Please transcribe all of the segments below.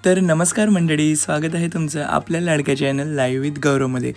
तर नमस्कार मंडळी, स्वागत आहे तुमचं आपल्या लाडक्या चॅनल लाईव्ह विथ गौरवमध्ये।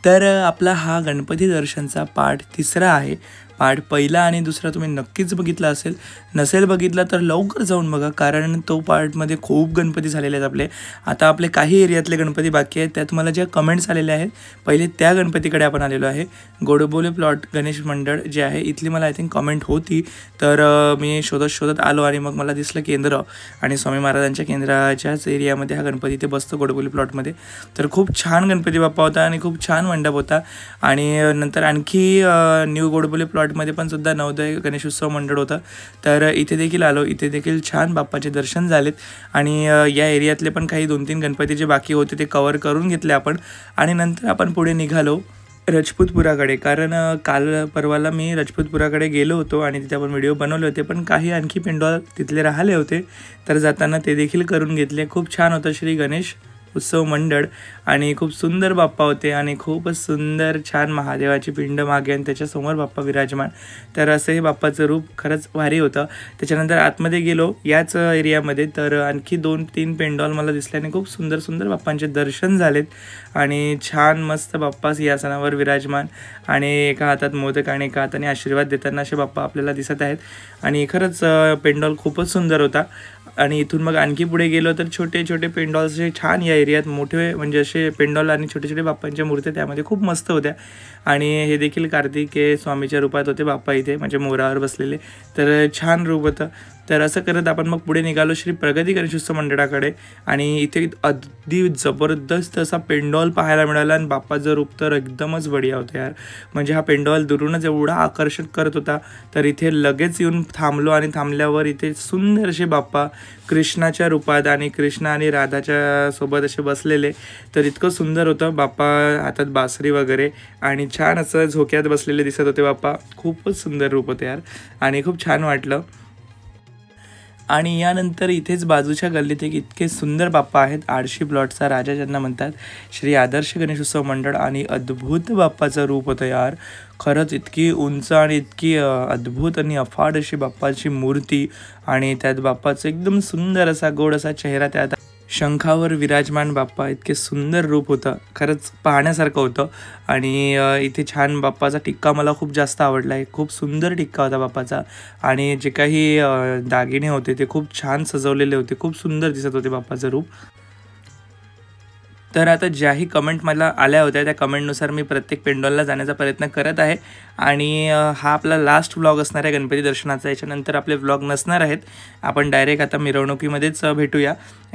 तर आपला हा गणपती दर्शनचा पार्ट 3 आहे। पार्ट पहिला आणि दुसरा तुम्ही नक्कीच बघितला असेल, नसेल बघितला तर लवकर जाऊन बघा, कारण तो पार्टमध्ये खूप गणपती झालेले आहेत आपले। आता आपले काही एरियातले गणपती बाकी आहेत, त्यात मला ज्या कमेंट्स आलेल्या आहेत पहिले त्या गणपतीकडे आपण आलेलो आहे। गोडबोले प्लॉट गणेश मंडळ जे आहे इथली मला आय थिंक कमेंट होती, तर मी शोधत आलो आणि मग मला दिसलं केंद्र आणि स्वामी महाराजांच्या केंद्राच्याच एरियामध्ये हा गणपती इथे बसतो गोडबोली प्लॉटमध्ये। तर खूप छान गणपती बाप्पा होता आणि खूप छान मंडप होता। आणि नंतर आणखी न्यू गोडबोली प्लॉटमध्ये पण सुद्धा नवोदय गणेशोत्सव मंडळ होतं, तर इथे देखील आलो। इथे देखील छान बाप्पाचे दर्शन झालेत आणि या एरियातले पण काही 2-3 गणपती जे बाकी होते ते कव्हर करून घेतले आपण। आणि नंतर आपण पुढे निघालो रजपूतपुराकडे, कारण काल परवाला मी रजपूतपुराकडे गेलो होतो आणि तिथे आपण व्हिडिओ बनवले होते, पण काही आणखी पेंडॉल तिथले राहिले होते, तर जाताना ते देखील करून घेतले। खूप छान होतं श्री गणेश उत्सव मंडळ आणि खूप सुंदर बाप्पा होते आणि खूपच सुंदर छान महादेवाची पिंड मागे आणि त्याच्यासमोर बाप्पा विराजमान। तर असं हे बाप्पाचं रूप खरंच भारी होतं। त्याच्यानंतर आतमध्ये गेलो याच एरियामध्ये, तर आणखी 2-3 पेंडॉल मला दिसल्याने खूप सुंदर बाप्पांचे दर्शन झालेत आणि छान मस्त बाप्पा सिंहासनावर विराजमान आणि एका हातात मोदक आणि एका हाताने आशीर्वाद देताना असे बाप्पा आपल्याला दिसत आहेत आणि खरंच पेंडॉल खूपच सुंदर होता। आणि इथून मग आणखी पुढे गेलो तर छोटे पेंडॉल्सचे छान या एरियात मोठे म्हणजे असे पेंडॉल आणि छोटे बाप्पांच्या मूर्त्या त्यामध्ये खूप मस्त होत्या। आणि हे देखील कार्तिकेय स्वामीच्या रूपात होते बाप्पा इथे, म्हणजे मोरावर बसलेले, तर छान रूप होतं। तर असं करत आपण मग पुढे निघालो श्री प्रगती गणेशोत्सव मंडळाकडे आणि इथे अगदी जबरदस्त असा पेंडॉल पाहायला मिळाला आणि बाप्पाचं रूप तर एकदमच बढिया होतं यार। म्हणजे हा पेंडॉल दुरूनच एवढा आकर्षक करत होता, तर इथे लगेच येऊन थांबलो आणि थांबल्यावर इथे सुंदर असे बाप्पा कृष्णाच्या रूपात आणि कृष्ण आणि राधाच्या सोबत असे बसलेले, तर इतकं सुंदर होतं। बाप्पा हातात बासरी वगैरे आणि छान असं झोक्यात बसलेले दिसत होते बाप्पा। खूपच सुंदर रूप होते यार आणि खूप छान वाटलं। आणि यानंतर इथेच बाजूच्या गल्लीत एक इतके सुंदर बाप्पा आहेत, आडशी प्लॉटचा राजा ज्यांना म्हणतात, श्री आदर्श गणेशोत्सव मंडळ, आणि अद्भुत बाप्पाचं रूप होतं यार। खरंच इतकी उंच आणि इतकी अद्भुत आणि अफाट अशी बाप्पाची मूर्ती आणि त्यात बाप्पाचं एकदम सुंदर असा गोड असा चेहरा, त्यात शंखावर विराजमान बाप्पा, इतके सुंदर रूप होतं, खरंच पाहण्यासारखं होतं। आणि इथे छान बाप्पाचा टिक्का मला खूप जास्त आवडला आहे, खूप सुंदर टिक्का होता बाप्पाचा आणि जे काही दागिने होते ते खूप छान सजवलेले होते, खूप सुंदर दिसत होते बाप्पाचं रूप। तर आता ज्याही कमेंट मला आल्या होत्या त्या कमेंटनुसार मी प्रत्येक पेंडॉलला जाण्याचा प्रयत्न करत आहे आणि हा आपला लास्ट व्लॉग असणार आहे गणपती दर्शनाचा। याच्यानंतर आपले व्लॉग नसणार आहेत, आपण डायरेक्ट आता मिरवणुकीमध्येच भेटूया,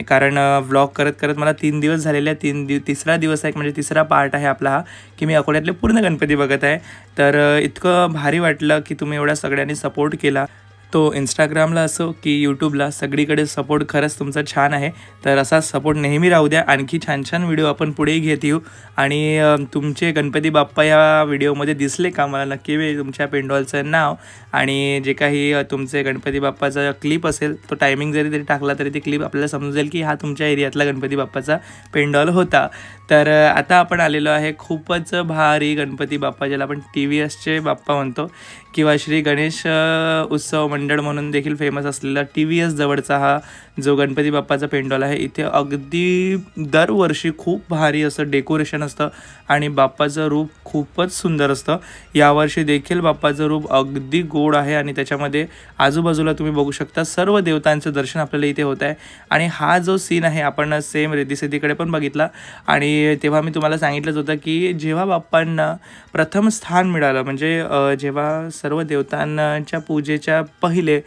कारण व्लॉग करत मला 3 दिवस झालेले आहेत। तिसरा दिवस आहे, म्हणजे तिसरा पार्ट आहे आपला हा, की मी अकोल्यातले पूर्ण गणपती बघत आहे। तर इतकं भारी वाटलं की तुम्ही एवढ्या सगळ्यांनी सपोर्ट केला, तो इंस्टाग्रामला असो की यूट्यूबला, सगळीकडे सपोर्ट खरंच तुमचा छान आहे। तर असा सपोर्ट नेहमी राहू द्या, आणखी छान व्हिडिओ आपण पुढेही घेत येऊ। आणि तुमचे गणपती बाप्पा या व्हिडिओमध्ये दिसले का, मला नक्की तुमच्या पेंडॉलचं नाव आणि जे काही तुमचे गणपती बाप्पाचा क्लिप असेल तो टायमिंग जरी टाकला तरी ती क्लिप आपल्याला समजेल की हा तुमच्या एरियातला गणपती बाप्पाचा पेंडॉल होता। तर आता आपण आलेलो आहे खूपच भारी गणपती बाप्पा, ज्याला आपण TVSचे बाप्पा म्हणतो किंवा श्री गणेश उत्सव मंडळ म्हणून देखील फेमस असलेला TVS जवळचा हा जो गणपती बाप्पाचा पेंडॉल आहे। इथे अगदी दरवर्षी खूप भारी असं डेकोरेशन असतं आणि बाप्पाचं रूप खूपच सुंदर असतं। यावर्षी देखील बाप्पाचं रूप अगदी गोड आहे आणि त्याच्यामध्ये आजूबाजूला तुम्ही बघू शकता सर्व देवतांचं दर्शन आपल्याला इथे होत आहे। आणि हा जो सीन आहे आपण सेम रिद्धी-सिद्धीकडे पण बघितला आणि तेव्हा मी तुम्हाला सांगितलंच होतं की जेव्हा बाप्पांना प्रथम स्थान मिळालं, म्हणजे जेव्हा सर्व देवतांच्या पूजेच्या पहिले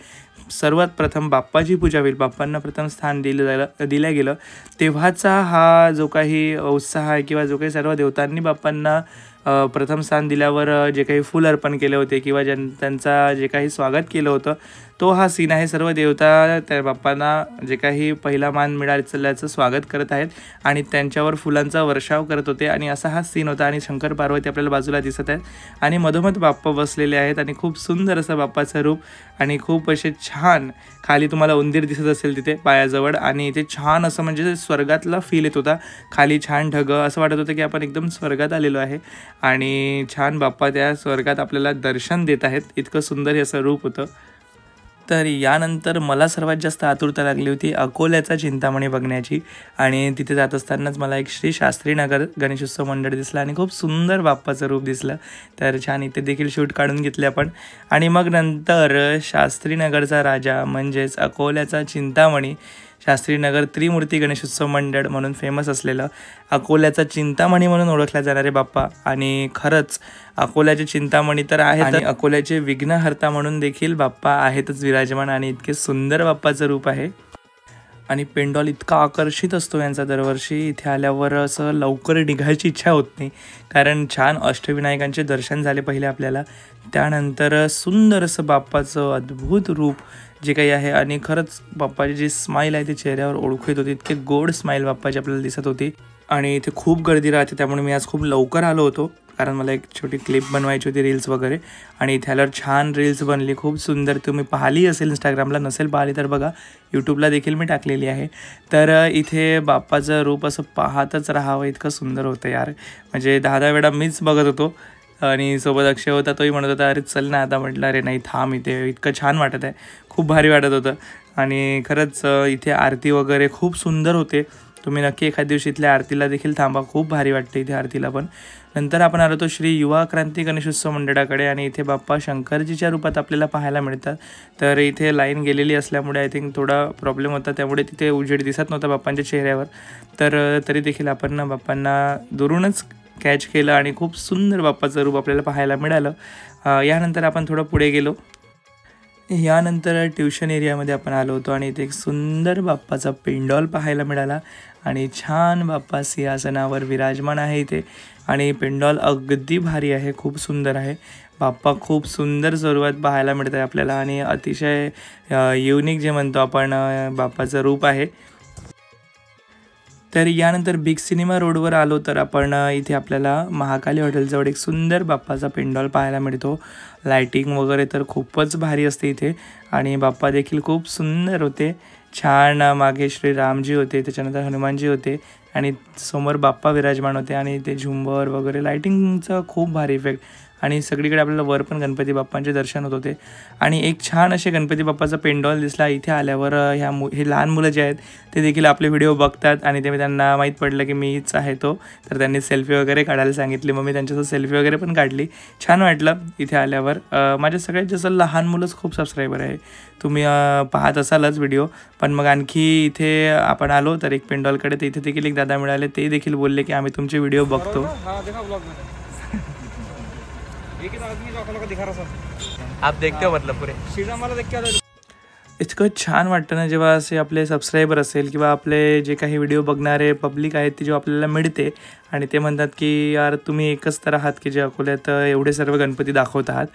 सर्वात प्रथम बाप्पाची पूजा होईल, बाप्पांना प्रथम स्थान दिलं गेलं, तेव्हाचा हा जो काही उत्साह आहे किंवा जो काही सर्व देवतांनी बाप्पांना प्रथम स्थान दिल्यावर जे काही फूल अर्पण केले होते किंवा त्यांचा जे काही स्वागत केलं होतं, तो हा सीन आहे। सर्व देवता त्या बाप्पांना जे काही पहिला मान मिळाल्याचं स्वागत करत आहेत आणि त्यांच्यावर फुलांचा वर्षाव करत होते आणि असा हा सीन होता। आणि शंकर पार्वती आपल्याला बाजूला दिसत आहेत आणि मधोमध बाप्पा बसलेले आहेत आणि खूप सुंदर असं बाप्पाचं रूप आणि खूप असे छान, खाली तुम्हाला उंदीर दिसत असेल तिथे पायाजवळ आणि इथे छान असं म्हणजे स्वर्गातला फील येत होता, खाली छान ढगं, असं वाटत होतं की आपण एकदम स्वर्गात आलेलो आहे आणि छान बाप्पा त्या स्वर्गात आपल्याला दर्शन देत आहेत, इतकं सुंदर हे असं रूप होतं। तर यानंतर मला सर्वात जास्त आतुरता लागली होती अकोल्याचा चिंतामणी बघण्याची आणि तिथे जात असतानाच मला एक श्री शास्त्रीनगर गणेशोत्सव मंडळ दिसला आणि खूप सुंदर बाप्पाचं रूप दिसलं. तर छान इथे देखील शूट काढून घेतले आपण आणि मग नंतर शास्त्रीनगरचा राजा म्हणजेच अकोल्याचा चिंतामणी शास्त्रीनगर त्रिमूर्ती गणेशोत्सव मंडळ म्हणून फेमस असलेलं अकोल्याचा चिंतामणी म्हणून ओळखला जाणारे बाप्पा आणि खरंच अकोल्याचे चिंतामणी तर आहेत आणि अकोल्याचे विघ्नहर्ता म्हणून देखील बाप्पा आहेतच विराजमान आणि इतके सुंदर बाप्पाचं रूप आहे. आणि पेंडॉल इतका आकर्षित असतो यांचा दरवर्षी. इथे आल्यावर असं लवकर निघायची इच्छा होत नाही कारण छान अष्टविनायकांचे दर्शन झाले पहिले आपल्याला, त्यानंतर सुंदर असं बाप्पाचं अद्भुत रूप जे काही आहे आणि खरंच बाप्पाची जी स्माईल आहे ती चेहऱ्यावर ओळखू येत होती. इतके गोड स्माईल बाप्पाची आपल्याला दिसत होती आणि इथे खूप गर्दी राहते त्यामुळे मी आज खूप लवकर आलो होतो कारण मला एक छोटी क्लिप बनवायची होती रील्स वगैरे आणि इथे आल्यावर छान रील्स बनली खूप सुंदर. तुम्ही पाहिली असेल इंस्टाग्रामला, नसेल पाहिली तर बघा, यूट्यूबला देखील मी टाकलेली आहे. तर इथे बाप्पाचं रूप असं पाहतच राहावं इतकं सुंदर होतं यार. म्हणजे 10-10 वेळा मीच बघत होतो आणि सोबत अक्षय होता, तोही म्हणत होता अरे चल ना आता. म्हटलं अरे नाही थांब, इथे इतकं छान वाटत आहे, खूप भारी वाटत होतं. आणि खरंच इथे आरती वगैरे खूप सुंदर होते. तुम्ही नक्की एखाद्या दिवशी इथल्या आरतीला देखील थांबा, खूप भारी वाटते इथे आरतीला पण. नंतर आपण आलो तो श्री युवा क्रांती गणेशोत्सव मंडळाकडे आणि इथे बाप्पा शंकरजीच्या रूपात आपल्याला पाहायला मिळतात. तर इथे लाईन गेलेली असल्यामुळे आय थिंक थोडा प्रॉब्लेम होता, त्यामुळे तिथे उजेड दिसत नव्हता बाप्पांच्या चेहऱ्यावर. तर तरी देखील आपण बाप्पांना दुरूनच कॅच केलं आणि खूप सुंदर बाप्पाचं रूप आपल्याला पाहायला मिळालं. यानंतर आपण थोडं पुढे गेलो. यानंतर ट्युशन एरियामध्ये आपण आलो होतो आणि इथे एक सुंदर बाप्पाचा पेंडॉल पाहायला मिळाला आणि छान बाप्पा सिंहासनावर विराजमान आहे इथे आणि पेंडॉल अगदी भारी आहे, खूप सुंदर आहे. बाप्पा खूप सुंदर स्वरूपात पाहायला मिळत आहे आपल्याला आणि अतिशय युनिक जे म्हणतो आपण बाप्पाचं रूप आहे. तर यानंतर बिग सिनेमा रोडवर आलो तर आपण इथे आपल्याला महाकाली हॉटेलजवळ एक सुंदर बाप्पाचा पेंडॉल पाहायला मिळतो. लायटिंग वगैरे तर खूपच भारी असते इथे आणि बाप्पा देखील खूप सुंदर होते. छान मागे श्रीरामजी होते, त्याच्यानंतर हनुमानजी होते आणि समोर बाप्पा विराजमान होते आणि ते झुंबर वगैरे लायटिंगचा खूप भारी इफेक्ट आणि सगळीकडे आपल्याला वर पण गणपती बाप्पांचे दर्शन होत होते आणि एक छान असे गणपती बाप्पाचा पेंडॉल दिसला. इथे आल्यावर हे लहान मुलं जे आहेत ते देखील आपले व्हिडिओ बघतात आणि ते त्यांना माहीत पडलं की मीच आहे तो, तर त्यांनी सेल्फी वगैरे काढायला सांगितली. मग मी त्यांच्यासोबत सेल्फी वगैरे पण काढली. छान वाटलं इथे आल्यावर. माझ्या सगळ्यात जास्त लहान मुलंच खूप सबस्क्रायबर आहे, तुम्ही पाहत असालच व्हिडिओ. पण मग आणखी इथे आपण आलो तर एक पेंडॉलकडे, तर इथे देखील एक दादा मिळाले, ते देखील बोलले की आम्ही तुमचे व्हिडिओ बघतो. आप देखते हो मतलब पूरे इतकं छान वाटतं ना जेव्हा असे आपले सबस्क्रायबर असेल किंवा आपले जे काही व्हिडिओ बघणारे पब्लिक आहेत ते जेव्हा आपल्याला मिळते आणि ते म्हणतात की यार तुम्ही एकच तर आहात की जे अकोल्यात एवढे सर्व गणपती दाखवत आहात,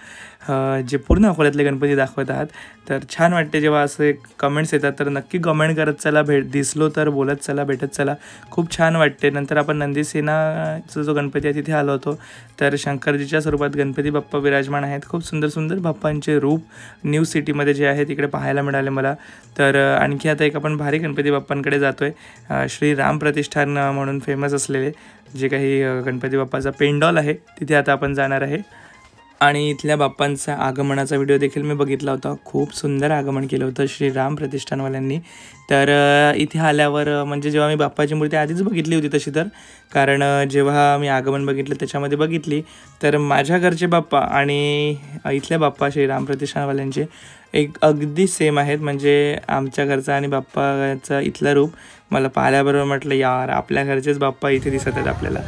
जे पूर्ण अकोल्यातले गणपती दाखवत आहात. तर छान वाटते जेव्हा असे कमेंट्स येतात. तर नक्की कमेंट करत चला, दिसलो तर बोलत चला, भेटत चला, खूप छान वाटते. नंतर आपण नंदीसेनाचा जो गणपती आहे तिथे आलो होतो. तर शंकरजीच्या स्वरूपात गणपती बाप्पा विराजमान आहेत. खूप सुंदर सुंदर बाप्पांचे रूप न्यू सिटीमध्ये जे आहे तिकडे पाहायला मिळाले मला. तर आणखी आता एक आपण भारी गणपती बाप्पांकडे जातो आहे. श्री राम प्रतिष्ठान म्हणून फेमस असलेले जे काही गणपती बाप्पाचा पेंडॉल आहे तिथे आता आपण जाणार आहे आणि इथल्या बाप्पांचा आगमनाचा व्हिडिओ देखील मी बघितला होता. खूप सुंदर आगमन केलं होतं श्रीराम प्रतिष्ठानवाल्यांनी. तर इथे आल्यावर म्हणजे जेव्हा मी बाप्पाची मूर्ती आधीच बघितली होती तशी, तर कारण जेव्हा मी आगमन बघितलं त्याच्यामध्ये बघितली तर माझ्या घरचे बाप्पा आणि इथल्या बाप्पा श्रीराम प्रतिष्ठानवाल्यांचे एक अगदी सेम आहेत. म्हणजे आमच्या घरचा आणि बाप्पाचा इथलं रूप मला पाहिल्याबरोबर म्हटलं यार आपल्या घरचेच बाप्पा इथे दिसत आहेत आपल्याला.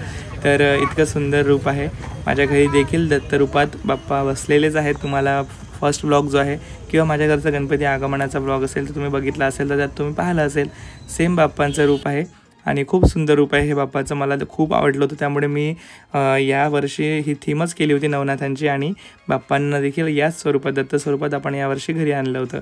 तर इतकं सुंदर रूप आहे. माझ्या घरी देखील दत्तरूपात बाप्पा बसलेलेच आहेत. तुम्हाला फर्स्ट ब्लॉग जो आहे किंवा माझ्या घरचा गणपती आगमनाचा ब्लॉग असेल तर तुम्ही बघितला असेल तर त्यात तुम्ही पाहिलं असेल. सेम बाप्पांचं रूप आहे आणि खूप सुंदर रूप आहे हे बाप्पाचं. मला खूप आवडलं होतं त्यामुळे मी यावर्षी ही थीमच केली होती नवनाथांची आणि बाप्पांना देखील याच स्वरूपात दत्त स्वरूपात आपण यावर्षी घरी आणलं होतं.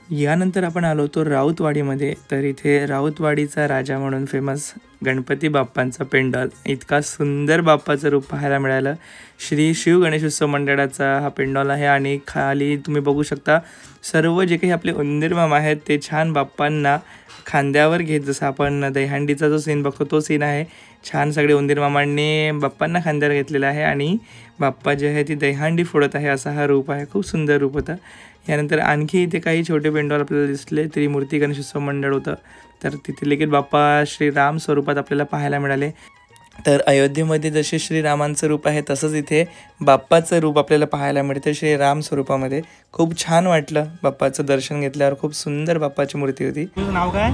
यानंतर आपण आलो होतो राऊतवाडीमध्ये. तर इथे राऊतवाडीचा राजा म्हणून फेमस गणपती बाप्पांचा पेंडॉल, इतका सुंदर बाप्पाचं रूप पाहायला मिळालं. श्री शिव गणेशोत्सव मंडळाचा हा पेंडॉल आहे आणि खाली तुम्ही बघू शकता सर्व जे काही आपले उंदीर मामा आहेत ते छान बाप्पांना खांद्यावर घेत, जसं आपण दहीहंडीचा जो सीन बघतो तो सीन आहे. छान सगळे उंदीर मामांनी बाप्पांना खांद्यावर घेतलेला आहे आणि बाप्पा जे आहे ती दहीहंडी फोडत आहे, असा हा रूप आहे. खूप सुंदर रूप होता. यानंतर आणखी इथे काही छोटे पेंडॉल आपल्याला दिसले. त्रिमूर्ती गणेशोत्सव मंडळ होतं, तर तिथे देखील बाप्पा श्रीराम स्वरूपात आपल्याला पाहायला मिळाले. तर अयोध्येमध्ये जसे श्रीरामांचं रूप आहे तसंच इथे बाप्पाचं रूप आपल्याला पाहायला मिळतं श्रीराम स्वरूपामध्ये. खूप छान वाटलं बाप्पाचं दर्शन घेतल्यावर. खूप सुंदर बाप्पाची मूर्ती होती. तुझं नाव काय?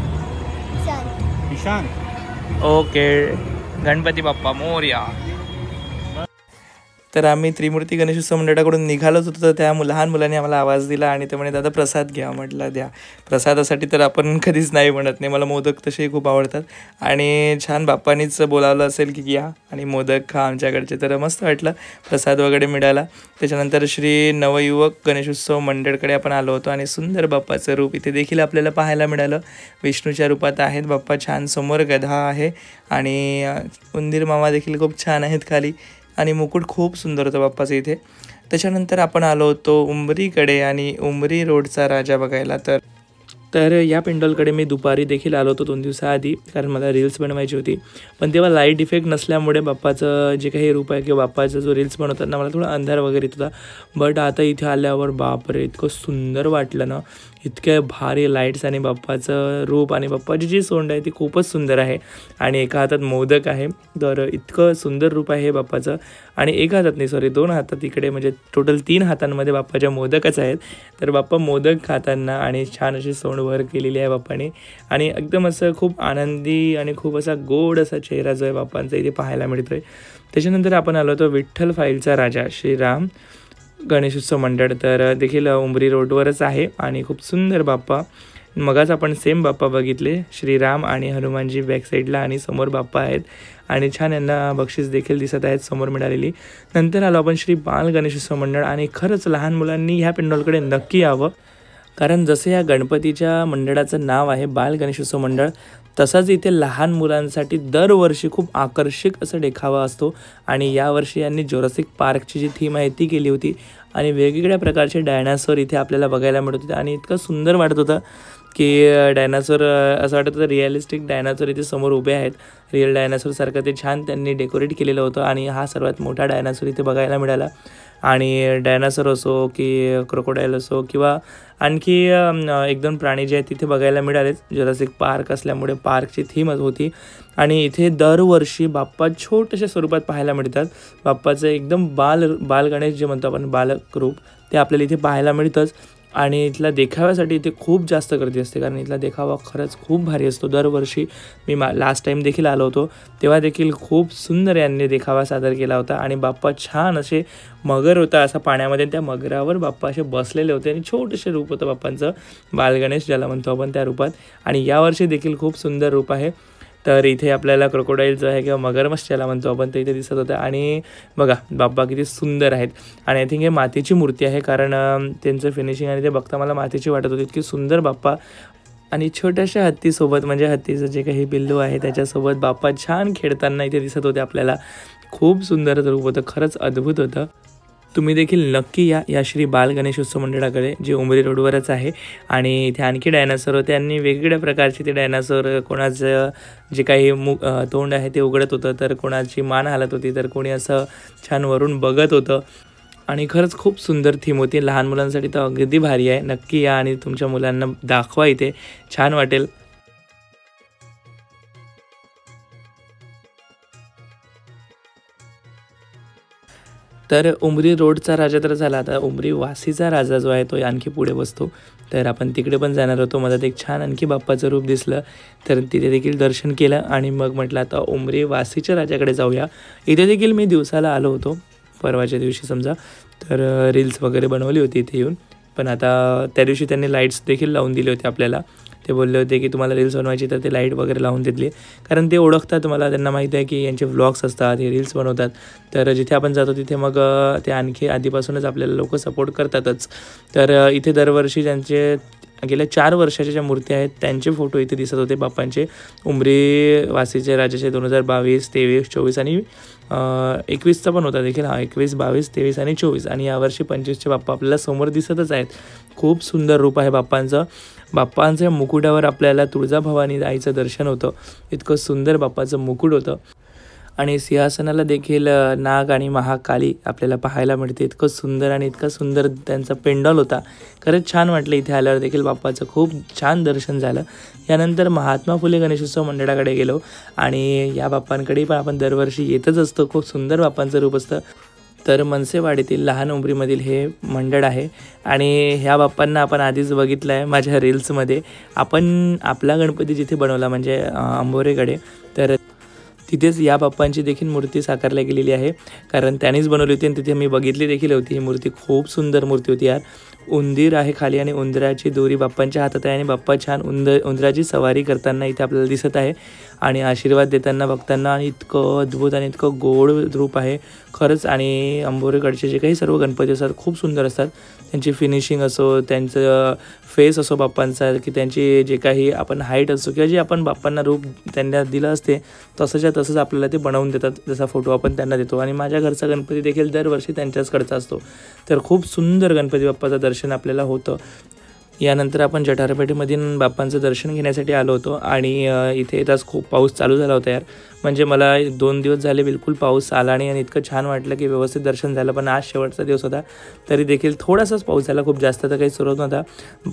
ईशान. ओके, गणपती बाप्पा मोरया. तर आम्ही त्रिमूर्ती गणेशोत्सव मंडळाकडून निघालोच होतो, तर त्या लहान मुलांनी आम्हाला आवाज दिला आणि ते म्हणे दादा प्रसाद घ्या. म्हटलं द्या. प्रसादासाठी तर आपण कधीच नाही म्हणत नाही. मला मोदक तसेही खूप आवडतात आणि छान बाप्पानीच बोलावलं असेल की या आणि मोदक खा आमच्याकडचे, तर मस्त वाटलं. प्रसाद वगैरे मिळाला. त्याच्यानंतर श्री नवयुवक गणेशोत्सव मंडळकडे आपण आलो होतो आणि सुंदर बाप्पाचं रूप इथे देखील आपल्याला पाहायला मिळालं. विष्णूच्या रूपात आहेत बाप्पा. छान समोर गधा आहे आणि उंदीर मामा देखील खूप छान आहेत खाली आणि मुकुट खूप सुंदर होतं बाप्पाचं इथे. त्याच्यानंतर आपण आलो होतो उंबरीकडे आणि उंबरी रोडचा राजा बघायला. तर या पेंडॉलकडे मी दुपारी देखील आलो होतो 2 दिवसाआधी, कारण मला रील्स बनवायची होती. पण तेव्हा लाईट इफेक्ट नसल्यामुळे बाप्पाचं जे काही रूप आहे किंवा बाप्पाचा जो रील्स बनवतात ना, मला थोडा अंधार वगैरे येत होता. बट आता इथे आल्यावर बापरे इतकं सुंदर वाटलं ना, इतके भारी लाईट्स आणि बाप्पाचं रूप आणि बाप्पाची जी सोंड आहे ती खूपच सुंदर आहे आणि एका हातात मोदक आहे. तर इतकं सुंदर रूप आहे बाप्पाचं आणि एका हातात नाही, सॉरी 2 हातात इकडे, म्हणजे टोटल 3 हातांमध्ये बाप्पाच्या मोदकच आहेत. तर बाप्पा मोदक खाताना आणि छान अशी सोंड वर केलेली आहे बाप्पाने आणि एकदम असं खूप आनंदी आणि खूप असा गोड असा चेहरा जो आहे बाप्पांचा इथे पाहायला मिळतोय. त्याच्यानंतर आपण आलो होतो विठ्ठल फाईलचा राजा श्रीराम गणेशोत्सव मंडळ. तर देखील उंबरी रोडवरच आहे आणि खूप सुंदर बाप्पा. मगाच आपण सेम बाप्पा बघितले, श्रीराम आणि हनुमानजी बॅक साईडला आणि समोर बाप्पा आहेत आणि छान यांना बक्षीस देखील दिसत आहेत समोर मिळालेली. नंतर आलो आपण श्री बाल गणेशोत्सव मंडळ आणि खरंच लहान मुलांनी ह्या पेंडॉलकडे नक्की यावं, कारण जसं या गणपतीच्या मंडळाचं नाव आहे बाल गणेशोत्सव मंडळ, तसाच इथे लहान मुलांसाठी दरवर्षी खूप आकर्षक असं देखावा असतो. आणि यावर्षी यांनी जोरासिक पार्कची जी थीम आहे ती केली होती आणि वेगवेगळ्या प्रकारचे डायनासोर इथे आपल्याला बघायला मिळत होते आणि इतकं सुंदर वाटत होतं की डायनासोर असं वाटत होतं रिअलिस्टिक डायनासोर इथे समोर उभे आहेत. रिअल डायनासोरसारखं ते छान त्यांनी डेकोरेट केलेलं होतं आणि हा सर्वात मोठा डायनासोर इथे बघायला मिळाला. आणि डायनासोर असो की क्रोकोडाईल असो किंवा आणखी 1-2 प्राणी जे आहेत तिथे बघायला मिळालेच. जोरासिक पार्क असल्यामुळे पार्कची थीमच होती आणि इथे दरवर्षी बाप्पा छोट्याशा स्वरूपात पाहायला मिळतात. बाप्पाचं एकदम बाल गणेश जे म्हणतो आपण बालक रूप, ते आपल्याला इथे पाहायला मिळतंच. आणि इथला देखाव्यासाठी इथे खूप जास्त गर्दी असते, कारण इथला देखावा खरंच खूप भारी असतो. दरवर्षी मी लास्ट टाईम देखील आलो होतो तेव्हा देखील खूप सुंदर यांनी देखावा सादर केला होता आणि बाप्पा छान असे मगर होता असा पाण्यामध्ये, त्या मगरावर बाप्पा असे बसलेले होते आणि छोटेसे रूप होतं बाप्पांचं, बालगणेश ज्याला म्हणतो आपण त्या रूपात. आणि यावर्षी देखील खूप सुंदर रूप आहे. तर इथे आपल्याला क्रोकोडाईल जो आहे किंवा मगरमच्छ ज्याला म्हणतो आपण ते इथे दिसत होतं आणि बघा बाप्पा किती सुंदर आहेत. आणि आय थिंक हे मातीची मूर्ती आहे, कारण त्यांचं फिनिशिंग आणि ते बघता मला मातीची वाटत होती. इतकी सुंदर बाप्पा आणि छोट्याशा हत्तीसोबत, म्हणजे हत्तीचं जे काही पिल्लू आहे त्याच्यासोबत बाप्पा छान खेळताना इथे दिसत होते आपल्याला. खूप सुंदर रूप होतं, खरंच अद्भुत होतं. तुम्ही देखील नक्की या श्री बाल गणेशोत्सव मंडळाकडे, जे उंबरी रोडवरच आहे. आणि इथे आणखी डायनासोर होते आणि वेगवेगळ्या प्रकारचे ते डायनासोर, कोणाचं जे काही तोंड आहे ते उघडत होतं, तर कोणाची मान हालत होती, तर कोणी असं छान वरून बघत होतं. आणि खरंच खूप सुंदर थीम होती. लहान मुलांसाठी तर अगदी भारी आहे. नक्की या आणि तुमच्या मुलांना दाखवा, इथे छान वाटेल. तर उंबरी रोडचा राजा तर झाला, आता उंबरी वासीचा राजा जो आहे तो आणखी पुढे बसतो. तर आपण तिकडे पण जाणार होतो. मला एक छान आणखी बाप्पाचं रूप दिसलं, तर तिथे देखील दर्शन केलं आणि मग म्हटलं आता उंबरी वासीच्या राजाकडे जाऊया. इथे देखील मी दिवसाला आलो होतो, परवाच्या दिवशी समजा. तर रील्स वगैरे बनवली होती इथे येऊन. पण आता त्या दिवशी त्यांनी लाईट्स देखील लावून दिले होते आपल्याला. ते बोलले होते की तुम्हाला रील्स बनवायची तर ते लाईट वगैरे लावून देतली, कारण ते ओळखतात मला, त्यांना माहिती आहे की यांचे व्लॉग्स असतात, हे रील्स बनवतात. तर जिथे आपण जातो तिथे मग ते आणखी आधीपासूनच आपल्याला लोक सपोर्ट करतातच. तर इथे दरवर्षी त्यांचे गेल्या 4 वर्षाच्या ज्या मूर्ती आहेत त्यांचे फोटो इथे दिसत होते बाप्पांचे. उमरी वासीचे राजाचे 2022, 23, 24 आणि 21चा पण होता देखील. 21, 22, 23 आणि 24 आणि यावर्षी 25चे बाप्पा आपल्याला समोर दिसतच आहेत. खूप सुंदर रूप आहे बाप्पांचं. बाप्पांच्या मुकुटावर आपल्याला तुळजाभवानी आईचं दर्शन होतं. इतकं सुंदर बाप्पाचं मुकुट होतं आणि सिंहासनाला देखील नाग आणि महाकाली आपल्याला पाहायला मिळते. इतकं सुंदर आणि इतकं सुंदर त्यांचा पेंडॉल होता. खरंच छान वाटलं. इथे आल्यावर देखील बाप्पाचं खूप छान दर्शन झालं. यानंतर महात्मा फुले गणेशोत्सव मंडळाकडे गेलो आणि या बाप्पांकडे पण आपण दरवर्षी येतच असतो. खूप सुंदर बाप्पांचं रूप असतं. तर मनसेवाडीतील लहान उंबरीमधील हे मंडळ आहे आणि ह्या बाप्पांना आपण आधीच बघितलं आहे माझ्या रील्समध्ये. आपण आपला गणपती जिथे बनवला म्हणजे अंबोरेकडे, तर तिथेच या बाप्पांची देखील मूर्ती साकारल्या गेलेली आहे. कारण त्यांनीच बनवली होती आणि तिथे मी बघितली देखील होती. ही मूर्ती खूप सुंदर मूर्ती होती यार. उंदीर आहे खाली आणि उंदराची दोरी बाप्पांच्या हातात आहे आणि बाप्पा छान उंदराची सवारी करताना इथे आपल्याला दिसत आहे आणि आशीर्वाद देताना बघताना. आणि इतकं अद्भुत आणि इतकं गोड रूप आहे खरंच. आणि अंबोरेकडचे जे काही सर्व गणपती असतात खूप सुंदर असतात. त्यांची फिनिशिंग असो, त्यांचं फेस असो बाप्पांचा, की त्यांची जे काही आपण हाईट असो किंवा जे आपण बाप्पांना रूप त्यांना दिलं असते तसंच्या तसंच आपल्याला ते बनवून देतात. जसा फोटो आपण त्यांना देतो. आणि माझ्या घरचा गणपती देखील दरवर्षी त्यांच्याचकडचा असतो. तर खूप सुंदर गणपती बाप्पाचं दर्शन आपल्याला होतं. यानंतर आपण जठारपेठेमधून बाप्पांचं दर्शन घेण्यासाठी आलो होतो आणि इथे येताच खूप पाऊस चालू झाला होता यार. म्हणजे मला 2 दिवस झाले बिलकुल पाऊस आला नाही आणि इतकं छान वाटलं की व्यवस्थित दर्शन झालं. पण आज शेवटचा दिवस होता तरी देखील थोडासाच पाऊस झाला. खूप जास्त तर काही सुरू नव्हता.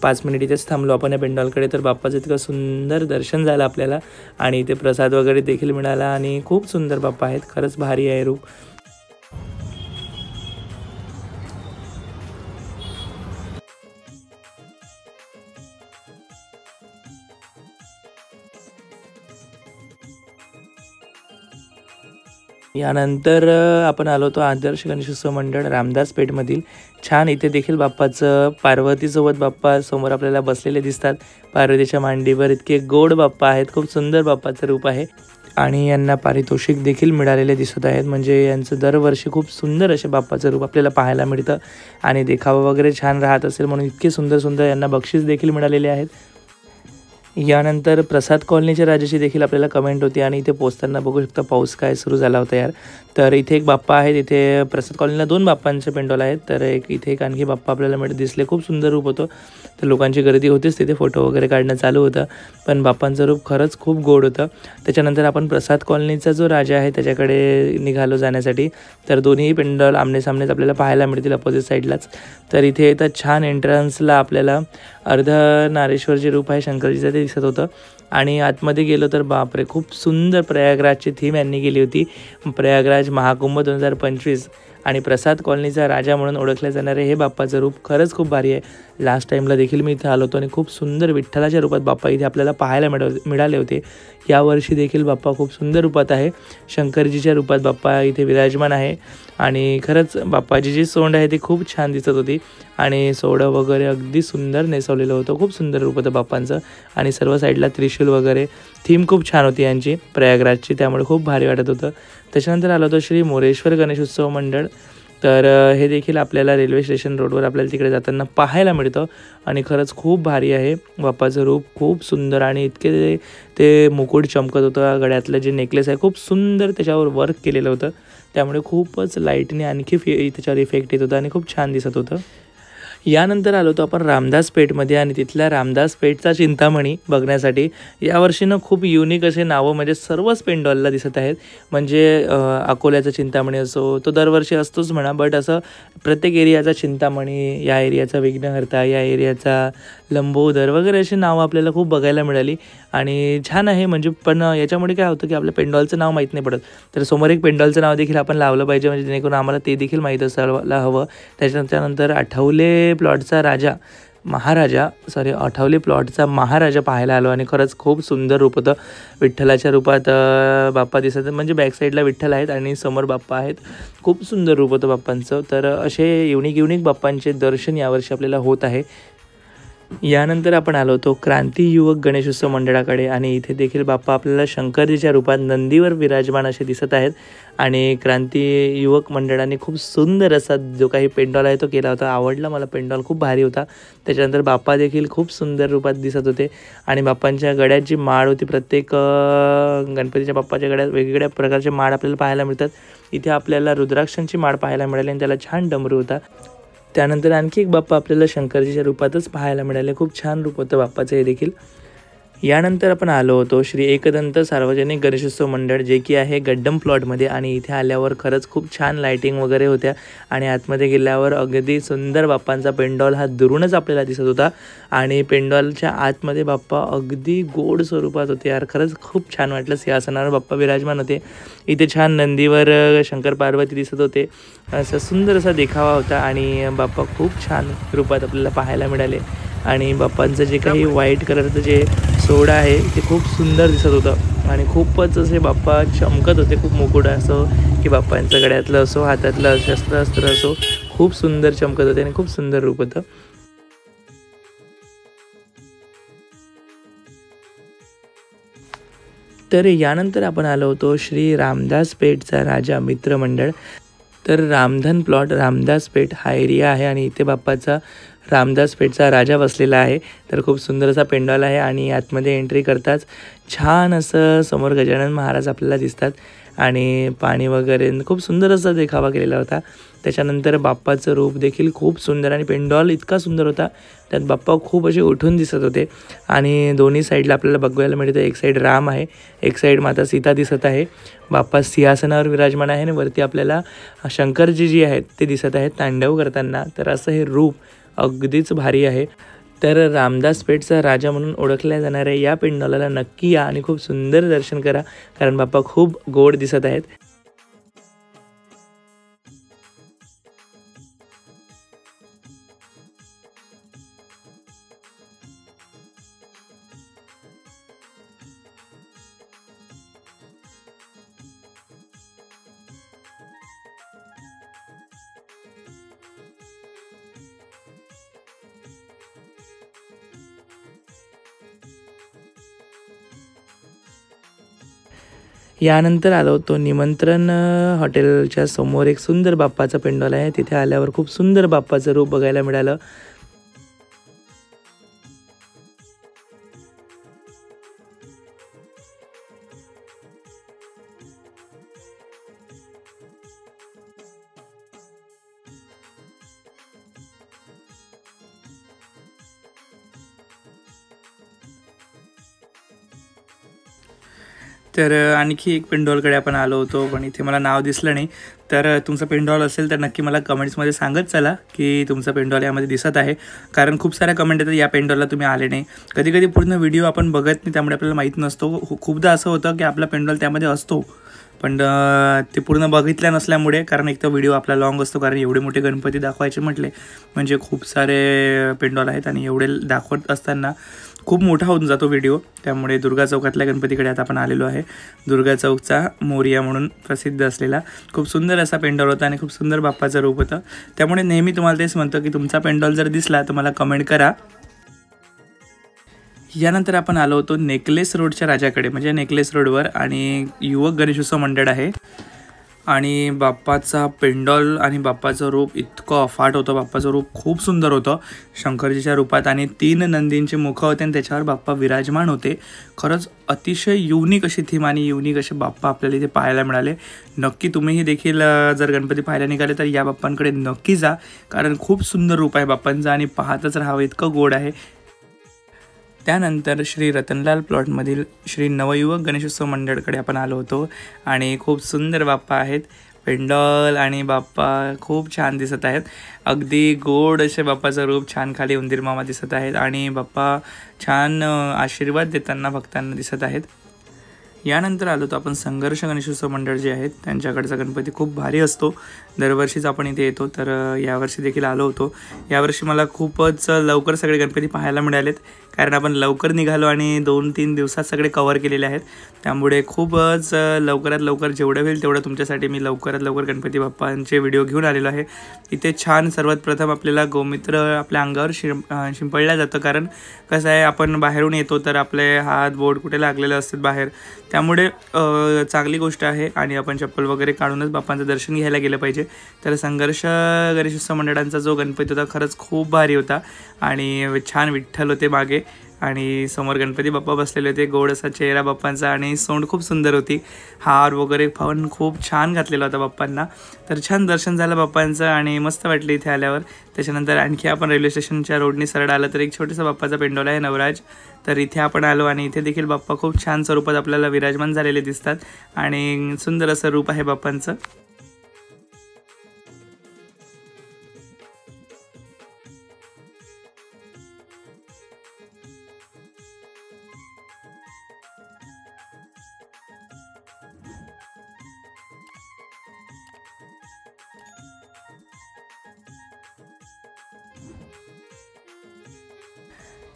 5 मिनिट इथेच थांबलो आपण या पेंडॉलकडे. तर बाप्पाचं इतकं सुंदर दर्शन झालं आपल्याला आणि इथे प्रसाद वगैरे देखील मिळाला आणि खूप सुंदर बाप्पा आहेत. खरंच भारी आहे रूप. यानंतर आपण आलो होतो आदर्श गणेशोत्सव मंडळ रामदास पेठमधील. छान इथे देखील बाप्पाचं पार्वतीसोबत बाप्पा समोर आपल्याला बसलेले दिसतात. पार्वतीच्या मांडीवर इतके गोड बाप्पा आहेत. खूप सुंदर बाप्पाचं रूप आहे आणि यांना पारितोषिक देखील मिळालेले दिसत आहेत. म्हणजे यांचं दरवर्षी खूप सुंदर असे बाप्पाचं रूप आपल्याला पाहायला मिळतं आणि देखावा वगैरे छान राहत असेल म्हणून इतके सुंदर सुंदर यांना बक्षीस देखील मिळालेले आहेत. यानंतर प्रसाद कॉलनीच्या राजाची देखील आपल्याला कमेंट होती आणि इथे पोचताना बघू शकता पाऊस काय सुरू झाला होता यार. तर इथे एक बाप्पा आहे. इथे प्रसाद कॉलनीला 2 बाप्पांचे पेंडॉल आहेत. तर इथे एक आणखी बाप्पा आपल्याला दिसले. खूप सुंदर रूप होतं. तर लोकांची गर्दी होतीच तिथे. फोटो वगैरे काढणं चालू होतं. पण बाप्पांचं रूप खरंच खूप गोड होतं. त्याच्यानंतर आपण प्रसाद कॉलनीचा जो राजा आहे त्याच्याकडे निघालो जाण्यासाठी. तर दोन्ही पेंडॉल आमनेसामनेच आपल्याला पाहायला मिळतील अपोजिट साईडलाच. तर इथे येतात छान एंट्रन्सला आपल्याला अर्धनारेश्वर जे रूप आहे शंकरजीचं ते दिसत होतं. आणि आतमध्ये गेलो तर बापरे खूप सुंदर प्रयागराजची थीम यांनी केली होती. प्रयागराज महाकुंभ 2025 आणि प्रसाद कॉलनीचा राजा म्हणून ओळखले जाणारे हे बाप्पाचं रूप खरंच खूप भारी आहे. लास्ट टाईमला देखील मी इथे आलो होतो आणि खूप सुंदर विठ्ठलाच्या रूपात बाप्पा इथे आपल्याला पाहायला मिळाले होते. यावर्षी देखील बाप्पा खूप सुंदर रूपात आहे. शंकरजीच्या रूपात बाप्पा इथे विराजमान आहे आणि खरंच बाप्पाची जी सोंड आहे ती खूप छान दिसत होती आणि सोंड वगैरे अगदी सुंदर नेसवलेलं होतं. खूप सुंदर रूप होतं बाप्पांचं आणि सर्व साईडला त्रिशूल वगैरे थीम खूप छान होती यांची प्रयागराजची, त्यामुळे खूप भारी वाटत होतं. त्याच्यानंतर आलं होतं श्री मोरेश्वर गणेशोत्सव मंडळ. तर हे देखील आपल्याला रेल्वे स्टेशन रोडवर आपल्याला तिकडे जाताना पाहायला मिळतं आणि खरंच खूप भारी आहे. बाप्पाचं रूप खूप सुंदर आणि इतके ते मुकुट चमकत होतं. गळ्यातलं जे नेकलेस आहे खूप सुंदर त्याच्यावर वर्क केलेलं होतं, त्यामुळे खूपच लाईटने आणखी त्याच्यावर इफेक्ट येत होता आणि खूप छान दिसत होतं. यानंतर आलो होतो आपण रामदास पेठमध्ये आणि तिथल्या रामदास पेठचा चिंतामणी बघण्यासाठी. यावर्षीनं खूप युनिक असे नावं म्हणजे सर्वच पेंडॉलला दिसत आहेत. म्हणजे अकोल्याचा चिंतामणी असो, तो दरवर्षी असतोच म्हणा, बट असं प्रत्येक एरियाचा चिंतामणी, या एरियाचा विघ्नहर्ता, या एरियाचा लंबोदर वगैरे अशी नावं आपल्याला खूप बघायला मिळाली आणि छान आहे. म्हणजे पण याच्यामुळे काय होतं की आपल्या पेंडॉलचं नाव माहीत नाही पडत, तर समोर एक पेंडॉलचं नाव देखील आपण लावलं पाहिजे म्हणजे जेणेकरून आम्हाला ते देखील माहीत असायला हवं. त्याच्यानंतर आठवले प्लॉटचा महाराजा पाहायला आलो आणि खरंच खूप सुंदर रूप होतं. विठ्ठलाच्या रूपात बाप्पा दिसत, म्हणजे बॅक साईडला विठ्ठल आहेत आणि समोर बाप्पा आहेत. खूप सुंदर रूप होतं बाप्पांचं. तर असे युनिक बाप्पांचे दर्शन यावर्षी आपल्याला होत आहे. यानंतर आपण आलो होतो क्रांती युवक गणेशोत्सव मंडळाकडे आणि इथे देखील बाप्पा आपल्याला शंकरजीच्या रूपात नंदीवर विराजमान असे दिसत आहेत. आणि क्रांती युवक मंडळाने खूप सुंदर असा जो काही पेंडॉल आहे तो केला होता. आवडला मला, पेंडॉल खूप भारी होता. त्याच्यानंतर बाप्पा देखील खूप सुंदर रूपात दिसत होते आणि बाप्पांच्या गळ्यात जी माळ होती, प्रत्येक गणपतीच्या बाप्पाच्या गळ्यात वेगवेगळ्या प्रकारचे माळ आपल्याला पाहायला मिळतात. इथे आपल्याला रुद्राक्षांची माळ पाहायला मिळाली आणि त्याला छान डमरू होता. त्यानंतर आणखी एक बाप्पा आपल्याला शंकरजीच्या रूपातच पाहायला मिळाले. खूप छान रूप होतं बाप्पाचं हे देखील. यानंतर आपण आलो होतो श्री एकदंत सार्वजनिक गणेशोत्सव मंडळ, जे की आहे गड्डम प्लॉटमध्ये. आणि इथे आल्यावर खरंच खूप छान लायटिंग वगैरे होत्या आणि आतमध्ये गेल्यावर अगदी सुंदर बाप्पांचा पेंडॉल हा दुरूनच आपल्याला दिसत होता. आणि पेंडॉलच्या आतमध्ये बाप्पा अगदी गोड स्वरूपात होते यार, खरंच खूप छान वाटलं. सिंहासनावर बाप्पा विराजमान होते. इथे छान नंदीवर शंकर पार्वती दिसत होते. असं सुंदर असा देखावा होता आणि बाप्पा खूप छान रूपात आपल्याला पाहायला मिळाले. आणि बाप्पांचं जे काही व्हाईट कलरचं जे सोडा आहे ते खूप सुंदर दिसत होतं आणि खूपच असे बाप्पा चमकत होते. खूप मुकुट असो की बाप्पांच्या गळ्यातलं असो, हातातलं शस्त्र असो, खूप सुंदर चमकत होते आणि खूप सुंदर रूप होतं. तर यानंतर आपण आलो होतो श्री रामदास पेठचा राजा मित्र मंडळ. तर रामधन प्लॉट रामदास पेठ हा एरिया आहे आणि इथे बाप्पाचा रामदास पेठचा राजा बसलेला आहे. तर खूप सुंदर असा पेंडॉल आहे आणि आतमध्ये एंट्री करताच छान असं समोर गजानन महाराज आपल्याला दिसतात आणि पाणी वगैरे खूप सुंदर असा देखावा केलेला होता. त्याच्यानंतर बाप्पाचं रूप देखील खूप सुंदर आणि पेंडॉल इतका सुंदर होता, त्यात बाप्पा खूप असे उठून दिसत होते. आणि दोन्ही साईडला आपल्याला बघायला मिळतं, एक साईड राम आहे, एक साईड माता सीता दिसत आहे. बाप्पा सिंहासनावर विराजमान आहे आणि वरती आपल्याला शंकरजी जी आहेत ते दिसत आहेत तांडव करताना. तर असं हे रूप अगदीच भारी आहे. तर रामदास पेठचा राजा म्हणून ओळखल्या जाणाऱ्या या पेंडॉलाला नक्की या आणि खूप सुंदर दर्शन करा, कारण बाप्पा खूप गोड दिसत आहेत. यानंतर आलो होतो निमंत्रण हॉटेलच्या समोर एक सुंदर बाप्पाचा पेंडॉल आहे. तिथे आल्यावर खूप सुंदर बाप्पाचं रूप बघायला मिळालं. तर आणखी एक पेंडॉलकडे आपण आलो होतो, पण इथे मला नाव दिसलं नाही. तर तुमचा पेंडॉल असेल तर नक्की मला कमेंट्समध्ये सांगत चला की तुमचा पेंडॉल यामध्ये दिसत आहे, कारण खूप साऱ्या कमेंट येतात या पेंडॉलला तुम्ही आले नाही. कधी कधी पूर्ण व्हिडिओ आपण बघत नाही, त्यामुळे आपल्याला माहीत नसतो. खूपदा असं होतं की आपला पेंडॉल त्यामध्ये असतो पण ते पूर्ण बघितल्या नसल्यामुळे, कारण एक तर व्हिडिओ आपला लॉंग असतो, कारण एवढे मोठे गणपती दाखवायचे म्हटले म्हणजे खूप सारे पेंडॉल आहेत आणि एवढे दाखवत असताना खूप मोठा होऊन जातो व्हिडिओ. त्यामुळे दुर्गा चौकातल्या गणपतीकडे आता आपण आलेलो आहे. दुर्गा चौकचा मोरिया म्हणून प्रसिद्ध असलेला खूप सुंदर असा पेंडॉल होता आणि खूप सुंदर बाप्पाचं रूप होतं. त्यामुळे नेहमी तुम्हाला तेच म्हणतो की तुमचा पेंडॉल जर दिसला तर मला कमेंट करा. यानंतर आपण आलो होतो नेकलेस रोडच्या राजाकडे, म्हणजे नेकलेस रोडवर, आणि युवक गणेशोत्सव मंडळ आहे. आणि बाप्पाचा पेंडॉल आणि बाप्पाचं रूप इतकं अफाट होतं. बाप्पाचं रूप खूप सुंदर होतं शंकरजीच्या रूपात आणि 3 नंदींचे मुखं होते आणि त्याच्यावर बाप्पा विराजमान होते. खरंच अतिशय युनिक अशी थीम आणि युनिक असे बाप्पा आपल्याला इथे पाहायला मिळाले. नक्की तुम्हीही देखील जर गणपती पाहायला निघाले तर या बाप्पांकडे नक्की जा, कारण खूप सुंदर रूप आहे बाप्पांचं आणि पाहतच राहावं इतकं गोड आहे. त्यानंतर श्री रतनलाल प्लॉटमधील श्री नवयुवक गणेशोत्सव मंडळकडे आपण आलो होतो आणि खूप सुंदर बाप्पा आहेत. पेंडॉल आणि बाप्पा खूप छान दिसत आहेत. अगदी गोड असे बाप्पाचं रूप, छान खाली उंदीर मामा दिसत आहेत आणि बाप्पा छान आशीर्वाद देताना भक्तांना दिसत आहेत. यानंतर आलो तर आपण संघर्ष गणेशोत्सव मंडळ जे आहेत त्यांच्याकडचा गणपती खूप भारी असतो. दरवर्षीच आपण इथे येतो, तर यावर्षी देखील आलो होतो. यावर्षी मला खूपच लवकर सगळे गणपती पाहायला मिळालेत, कारण आपण लवकर निघालो आणि 2-3 दिवसात सगळे कव्हर केलेले आहेत. त्यामुळे खूपच लवकरात लवकर जेवढं होईल तेवढं तुमच्यासाठी मी लवकरात लवकर गणपती बाप्पांचे व्हिडिओ घेऊन आलेलो आहे. इथे छान सर्वात प्रथम आपल्याला गोमित्र आपल्या अंगावर शिंपडलं जातं, कारण कसं आहे आपण बाहेरून येतो तर आपले हात बोट कुठे लागलेले असतात बाहेर, त्यामुळे चांगली गोष्ट आहे आणि आपण चप्पल वगैरे काढूनच बाप्पांचं दर्शन घ्यायला गेलं पाहिजे. तर संघर्ष गणेशोत्सव मंडळांचा जो गणपती होता खरंच खूप भारी होता आणि छान विठ्ठल होते मागे आणि समोर गणपती बाप्पा बसलेले होते. गोड असा चेहरा बाप्पांचा आणि सोंड खूप सुंदर होती. हार वगैरे पण खूप छान घातलेला होता बाप्पांना. तर छान दर्शन झालं बाप्पांचं आणि मस्त वाटलं इथे आल्यावर. त्याच्यानंतर आणखी आपण रेल्वे स्टेशनच्या रोडनी सरळ आलं तर एक छोटासा बाप्पाचा पेंडोल आहे नवराज. तर इथे आपण आलो आणि इथे देखील बाप्पा खूप छान स्वरूपात आपल्याला विराजमान झालेले दिसतात आणि सुंदर असं रूप आहे बाप्पांचं.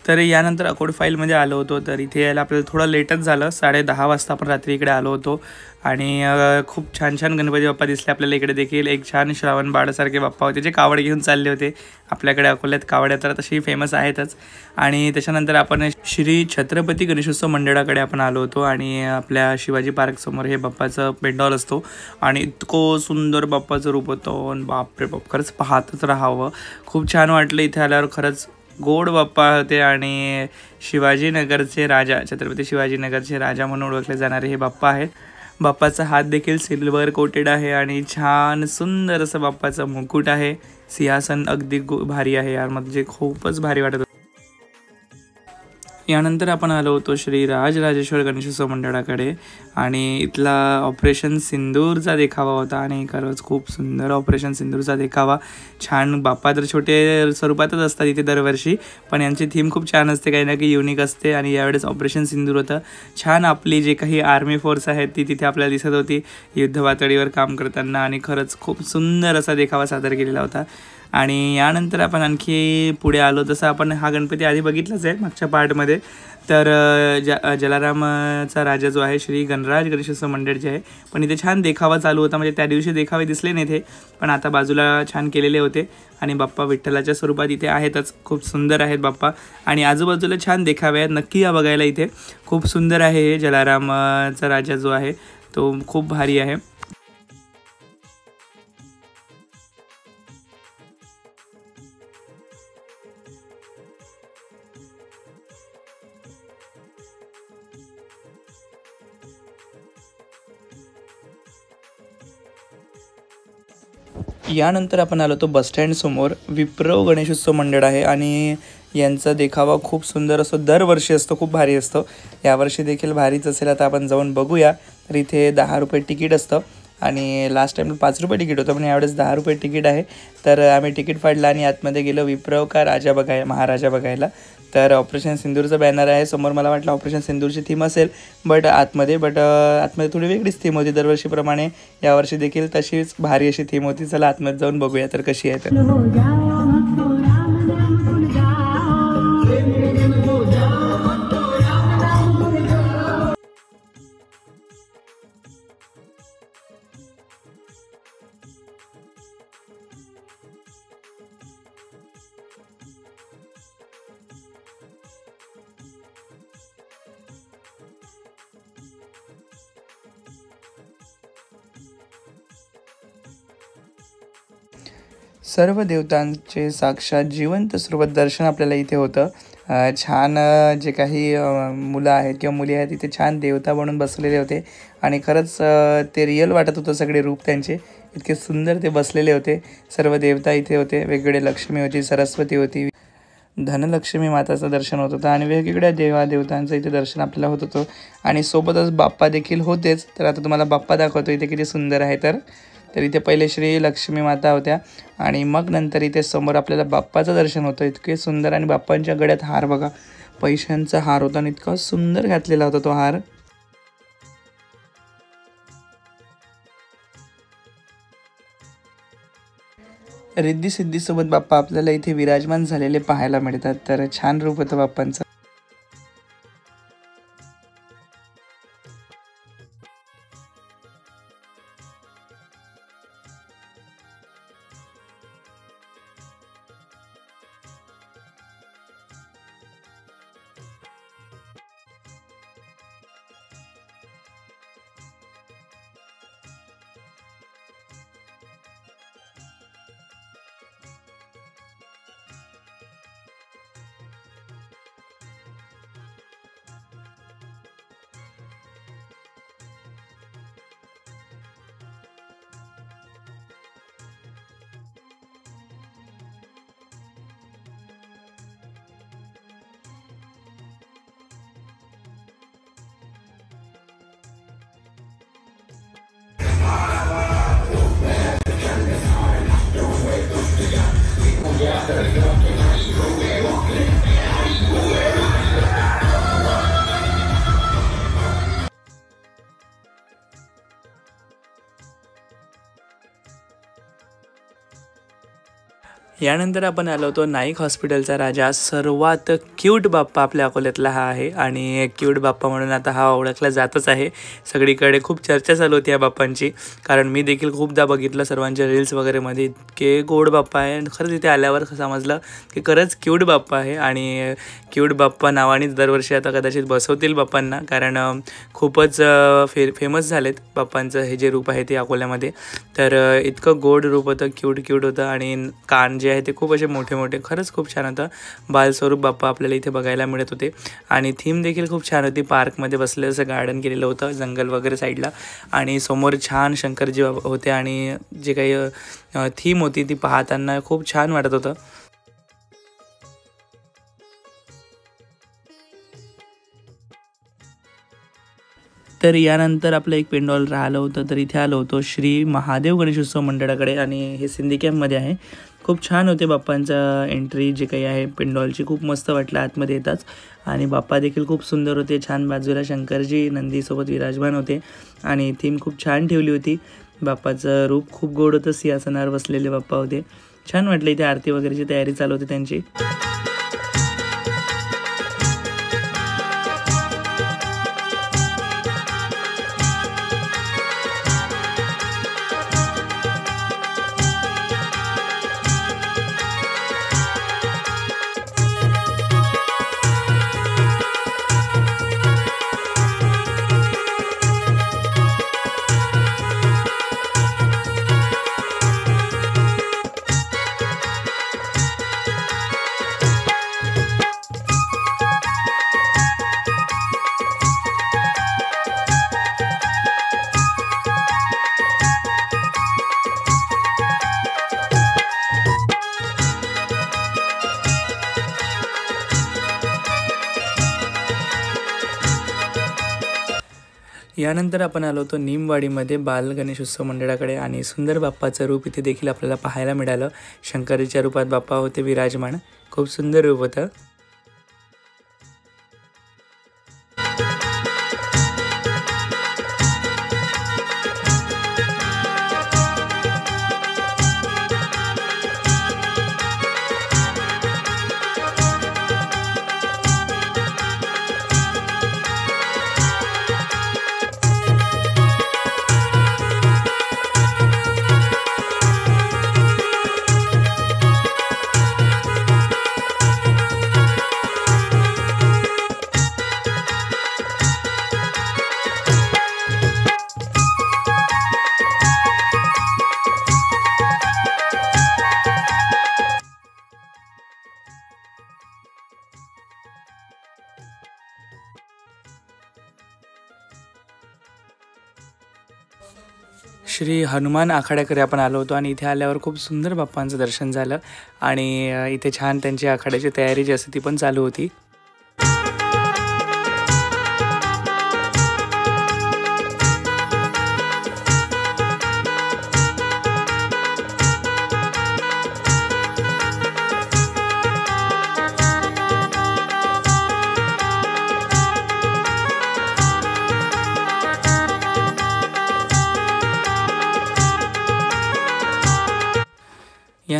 तर यानंतर अकोट फाईलमध्ये आलो होतो. तर इथे यायला आपल्याला थोडं लेटच झालं. 10:30 वाजता आपण रात्री इकडे आलो होतो आणि खूप छान छान गणपती बाप्पा दिसले आपल्याला. इकडे देखील एक छान श्रावण बाळासारखे बाप्पा होते जे कावड घेऊन चालले होते. आपल्याकडे अकोल्यात कावड्या तर तशी फेमस आहेतच. आणि त्याच्यानंतर आपण श्री छत्रपती गणेशोत्सव मंडळाकडे आपण आलो होतो आणि आपल्या शिवाजी पार्कसमोर हे बाप्पाचं पेंडॉल असतो आणि इतकं सुंदर बाप्पाचं रूप होतं. बापरे बाप, खरंच पाहतच राहावं. खूप छान वाटलं इथे आल्यावर. खरंच गोड बाप्पा होते आणि शिवाजीनगरचे राजा, छत्रपती शिवाजीनगरचे राजा म्हणून ओळखले जाणारे हे बाप्पा आहेत. बाप्पाचा हात देखील सिल्वर कोटेड आहे आणि छान सुंदर असं बाप्पाचं मुकुट आहे. सिंहासन अगदी भारी आहे यार, म्हणजे खूपच भारी वाटत. यानंतर आपण आलो होतो श्री राजराजेश्वर गणेशोत्सव मंडळाकडे आणि इथला ऑपरेशन सिंदूरचा देखावा होता आणि खरंच खूप सुंदर ऑपरेशन सिंदूरचा देखावा. छान बाप्पा तर छोटे स्वरूपातच असतात इथे दरवर्षी, पण यांची थीम खूप छान असते, काही ना काही युनिक असते आणि यावेळेस ऑपरेशन सिंदूर होतं. छान आपली जे काही आर्मी फोर्स आहेत ती तिथे आपल्याला दिसत होती युद्ध पातळीवर काम करताना आणि खरंच खूप सुंदर असा देखावा सादर केलेला होता. आणि यानंतर आपण आणखी पुढे आलो. तसं आपण हा गणपती आधी बघितलाच आहे मागच्या पार्टमध्ये. तर जलारामचा राजा जो आहे श्री गणराज गणेशोत्सव मंडळ जे आहे, पण इथे छान देखावा चालू होता. म्हणजे त्या दिवशी देखावे दिसले नाही इथे, पण आता बाजूला छान केलेले होते आणि बाप्पा विठ्ठलाच्या स्वरूपात इथे आहेतच. खूप सुंदर आहेत बाप्पा आणि आजूबाजूला छान देखावे आहेत. नक्की या बघायला इथे. खूप सुंदर आहे हे जलारामचा राजा जो आहे तो खूप भारी आहे. यानंतर आपण आलो तो बसस्टँड समोर विप्रो गणेशोत्सव मंडळ आहे आणि यांचा देखावा खूप सुंदर असतो. दरवर्षी असतो, खूप भारी असतो. यावर्षी देखील भारीच असेल. आता आपण जाऊन बघूया. तर इथे 10 रुपये तिकीट असतं आणि लास्ट टाइम 5 रुपये तिकीट होतं, पण यावेळेस 10 रुपये तिकीट आहे. तर आम्ही तिकीट फाडलं आणि आतमध्ये गेलो विप्रो का राजा महाराजा बघायला. तर ऑपरेशन सिंदूरचं बॅनर आहे समोर. मला वाटलं ऑपरेशन सिंदूरची थीम असेल आतमध्ये थोडी वेगळीच थीम होती दरवर्षीप्रमाणे. यावर्षी देखील तशीच भारी अशी थीम होती. चला आतमध्ये जाऊन बघूया तर कशी आहे. तर सर्व देवतांचे साक्षात जिवंत स्वरूपात दर्शन आपल्याला इथे होतं. छान जे काही मुलं आहेत किंवा मुली आहेत इथे छान देवता बनून बसलेले होते आणि खरंच ते रिअल वाटत होतं. सगळे रूप त्यांचे इतके सुंदर ते बसलेले होते. सर्व देवता इथे होते. वेगवेगळे लक्ष्मी होती, सरस्वती होती, धनलक्ष्मी माताचं दर्शन होत होतं आणि वेगवेगळ्या देवतांचं इथे दर्शन आपल्याला होत होतं आणि सोबतच बाप्पा देखील होतेच. तर आता तुम्हाला बाप्पा दाखवतो इथे किती सुंदर आहे. तर इथे पहिले श्री लक्ष्मी माता होत्या आणि मग नंतर इथे समोर आपल्याला बाप्पाचं दर्शन होतं. इतके सुंदर आणि बाप्पांच्या गळ्यात हार बघा, पैशांचा हार होता आणि इतका सुंदर घातलेला होता तो हार. रिद्धी सिद्धीसोबत बाप्पा आपल्याला इथे विराजमान झालेले पाहायला मिळतात. तर छान रूप होतं बाप्पांचं. यानंतर आपण आलो होतो नाईक हॉस्पिटलचा राजा. सर्वात क्यूट बाप्पा आपल्या अकोल्यातला हा आहे आणि क्यूट बाप्पा म्हणून आता हा ओळखला जातच आहे. सगळीकडे खूप चर्चा चालू होती या बाप्पांची, कारण मी देखील खूपदा बघितलं सर्वांच्या रील्स वगैरेमध्ये. इतके गोड बाप्पा आहे. खरंच इथे आल्यावर समजलं की खरंच क्यूट बाप्पा आहे आणि क्यूट बाप्पा नावानेच दरवर्षी आता कदाचित बसवतील बाप्पांना, कारण खूपच फेमस झालेत बाप्पांचं हे जे रूप आहे ते अकोल्यामध्ये. तर इतकं गोड रूप होतं, क्यूट होतं आणि कान जे आहे ते खूप असे मोठे मोठे. खरंच खूप छान होतं. बालस्वरूप बाप्पा आपल्याला इथे बघायला मिळत होते आणि थीम देखील खूप छान होती. पार्कमध्ये बसलेलं असं गार्डन केलेलं होतं, जंगल वगैरे साईडला, आणि समोर छान शंकरजी होते आणि जे काही थीम होती ती पाहताना खूप छान वाटत होतं. तर यानंतर आपलं एक पेंडॉल राहिलं होतं, तर इथे आलो होतो श्री महादेव गणेशोत्सव मंडळाकडे आणि हे सिंधी कॅम्पमध्ये आहे. खूप छान होते बाप्पांचा एंट्री जे काही आहे पेंडॉलची, खूप मस्त वाटलं आतमध्ये येताच. आणि बाप्पा देखील खूप सुंदर होते. छान बाजूला शंकरजी नंदीसोबत विराजमान होते आणि थीम खूप छान ठेवली होती. बाप्पाचं रूप खूप गोड होतं. सिंहासनावर बसलेले बाप्पा होते. छान वाटलं. इथे आरती वगैरेची तयारी चालू होती त्यांची. यानंतर आपण आलो होतो निमवाडीमध्ये बाल गणेशोत्सव मंडळाकडे आणि सुंदर बाप्पाचं रूप इथे देखील आपल्याला पाहायला मिळालं. शंकरीच्या रूपात बाप्पा होते विराजमान. खूप सुंदर रूप होतं. श्री हनुमान आखाड्याकडे आपण आलो होतो आणि इथे आल्यावर खूप सुंदर बाप्पांचं दर्शन झालं आणि इथे छान त्यांची आखाड्याची तयारी जी असते ती पण चालू होती.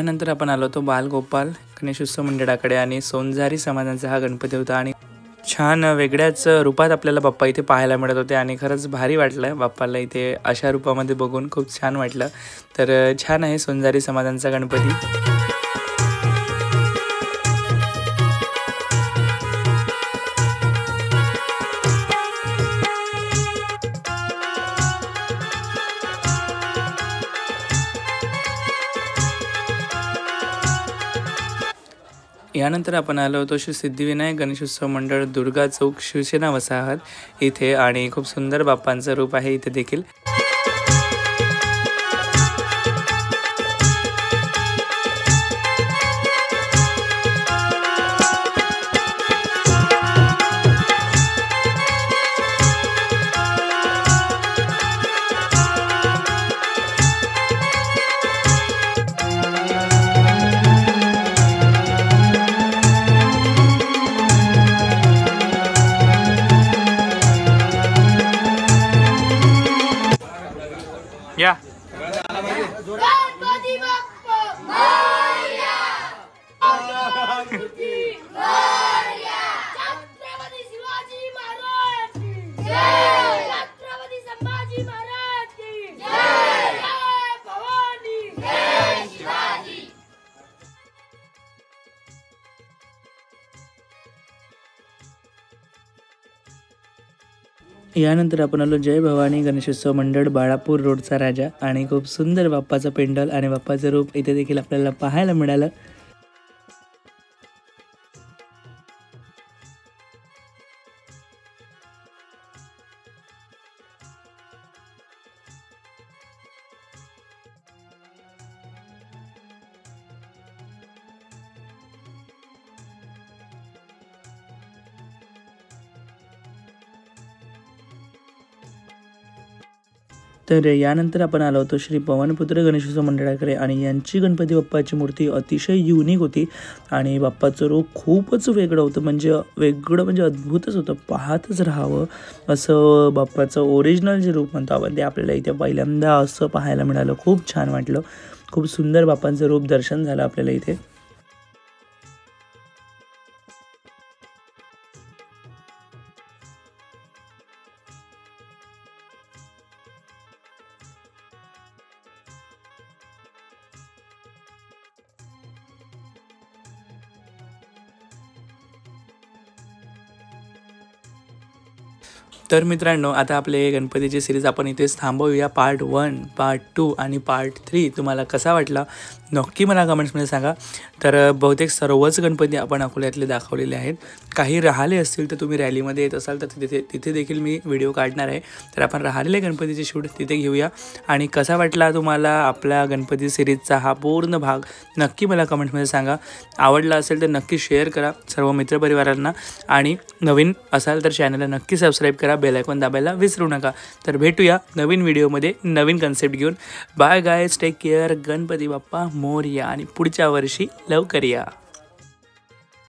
यानंतर आपण आलो होतो बालगोपाल गणेशोत्सव मंडळाकडे आणि सोनझारी समाजांचा हा गणपती होता आणि छान वेगळ्याच रूपात आपल्याला बाप्पा इथे पाहायला मिळत होते आणि खरंच भारी वाटलं बाप्पाला इथे अशा रूपामध्ये बघून खूप छान वाटलं। तर छान आहे सोनझारी समाजांचा गणपती। यानंतर आपण आलो होतो श्री सिद्धिविनायक गणेशोत्सव मंडळ दुर्गा चौक शिवसेना वसाहत इथे आणि खूप सुंदर बाप्पांचं रूप आहे इथे देखील। या गणपती बाप्पा मोरया, छत्रपती शिवाजी महाराज की जय, छत्रपती संभाजी महाराज की जय, जय भवानी, जय शिवाजी। यानंतर आपण आलो जय भवानी गणेशोत्सव मंडळ बाळापूर रोडचा राजा आणि खूप सुंदर बाप्पाचं पेंडल आणि बाप्पाचं रूप इथे देखील आपल्याला पाहायला मिळालं। तर यानंतर आपण आलो होतो श्री पवनपुत्र गणेशोत्सव मंडळाकडे आणि यांची गणपती बाप्पाची मूर्ती अतिशय युनिक होती आणि बाप्पाचं रूप खूपच वेगळं होतं, म्हणजे अद्भुतच होतं, पाहतच राहावं असं बाप्पाचं ओरिजिनल जे रूप म्हणतो आपण ते आपल्याला इथे पहिल्यांदा असं पाहायला मिळालं। खूप छान वाटलं, खूप सुंदर बाप्पांचं रूप दर्शन झालं आपल्याला इथे। तर मित्रांनो आता आपले गणपतीची सिरीज आपण इथेच थांबवूया। पार्ट 1, पार्ट 2 आणि पार्ट 3 तुम्हाला कसा वाटला नक्की मला कमेंट्समध्ये सांगा। तर बहुतेक सर्वच गणपती आपण अकोल्यातले दाखवलेले आहेत, काही राहिले असतील तर तुम्ही रॅलीमध्ये येत असाल तर तिथे देखील मी व्हिडिओ काढणार आहे। तर आपण राहिलेले गणपतीचे शूट तिथे घेऊया आणि कसा वाटला तुम्हाला आपल्या गणपती सिरीजचा हा पूर्ण भाग नक्की मला कमेंट्समध्ये सांगा। आवडला असेल तर नक्की शेअर करा सर्व मित्रपरिवारांना आणि नवीन असाल तर चॅनलला नक्की सबस्क्राईब करा, बेल आयकॉन दाबायला विसरू नका। तर भेटूया नवीन व्हिडिओमध्ये नवीन कन्सेप्ट घेऊन। Bye guys, take care, Ganpati Bappa Morya आणि पुढच्या वर्षी लवकर या।